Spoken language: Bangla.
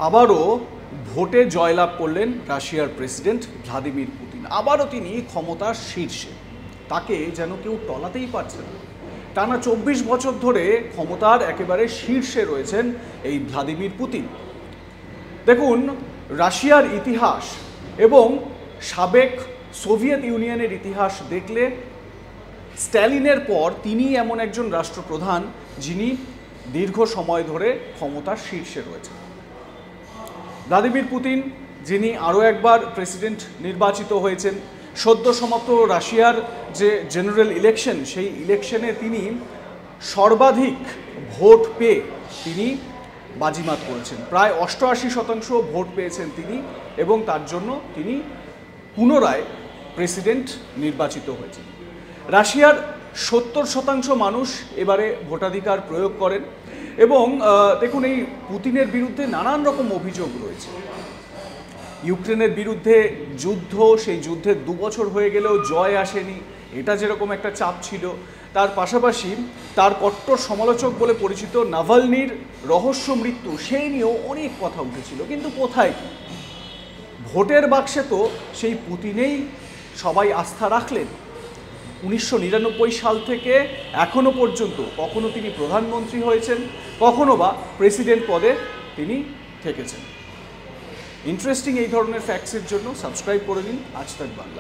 আবারও ভোটে জয়লাভ করলেন রাশিয়ার প্রেসিডেন্ট ভ্লাদিমির পুতিন। আবারও তিনি ক্ষমতার শীর্ষে, তাকে যেন কেউ টলাতেই পারছে না। টানা 24 বছর ধরে ক্ষমতার একেবারে শীর্ষে রয়েছেন এই ভ্লাদিমির পুতিন। দেখুন, রাশিয়ার ইতিহাস এবং সাবেক সোভিয়েত ইউনিয়নের ইতিহাস দেখলে স্ট্যালিনের পর তিনি এমন একজন রাষ্ট্রপ্রধান যিনি দীর্ঘ সময় ধরে ক্ষমতার শীর্ষে রয়েছেন। ভ্লাদিমির পুতিন, যিনি আরও একবার প্রেসিডেন্ট নির্বাচিত হয়েছেন, সদ্য সমাপ্ত রাশিয়ার যে জেনারেল ইলেকশন, সেই ইলেকশনে তিনি সর্বাধিক ভোট পেয়ে তিনি বাজিমাত করেছেন। প্রায় 88% ভোট পেয়েছেন তিনি, এবং তার জন্য তিনি পুনরায় প্রেসিডেন্ট নির্বাচিত হয়েছেন। রাশিয়ার 70% মানুষ এবারে ভোটাধিকার প্রয়োগ করেন, এবং দেখুন, এই পুতিনের বিরুদ্ধে নানান রকম অভিযোগ রয়েছে। ইউক্রেনের বিরুদ্ধে যুদ্ধ, সেই যুদ্ধে 2 বছর হয়ে গেলেও জয় আসেনি, এটা যেরকম একটা চাপ ছিল। তার পাশাপাশি তার কট্টর সমালোচক বলে পরিচিত নাভালনির রহস্য মৃত্যু, সেই নিয়েও অনেক কথা উঠেছিল। কিন্তু কোথায় ভোটের বাক্সে তো সেই পুতিনেই সবাই আস্থা রাখলেন। 1999 সাল থেকে এখনো পর্যন্ত কখনো তিনি প্রধানমন্ত্রী হয়েছেন, কখনো বা প্রেসিডেন্ট পদে তিনি থেকেছেন। ইন্টারেস্টিং এই ধরনের ফ্যাক্টসের জন্য সাবস্ক্রাইব করে নিন আজ তাক বাংলা।